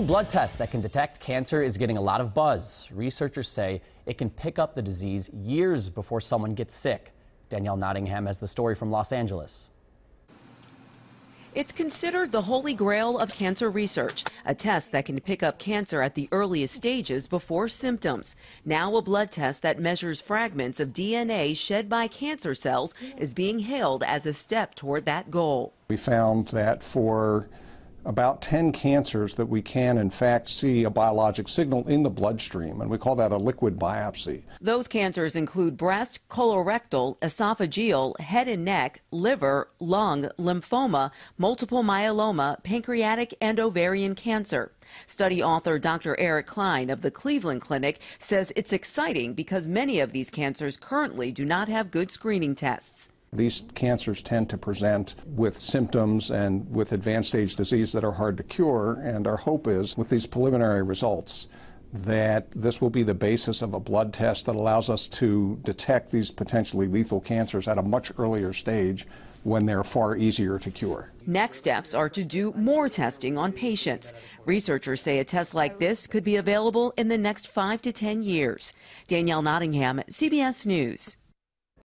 A blood test that can detect cancer is getting a lot of buzz. Researchers say it can pick up the disease years before someone gets sick. Danielle Nottingham has the story from Los Angeles. It's considered the holy grail of cancer research, a test that can pick up cancer at the earliest stages before symptoms. Now a blood test that measures fragments of DNA shed by cancer cells is being hailed as a step toward that goal. We found that for about 10 cancers that we can in fact see a biologic signal in the bloodstream, and we call that a liquid biopsy. Those cancers include breast, colorectal, esophageal, head and neck, liver, lung, lymphoma, multiple myeloma, pancreatic and ovarian cancer. Study author Dr. Eric Klein of the Cleveland Clinic says it's exciting because many of these cancers currently do not have good screening tests. These cancers tend to present with symptoms and with advanced stage disease that are hard to cure, and our hope is with these preliminary results that this will be the basis of a blood test that allows us to detect these potentially lethal cancers at a much earlier stage when they're far easier to cure. Next steps are to do more testing on patients. Researchers say a test like this could be available in the next 5 to 10 years. Danielle Nottingham, CBS News.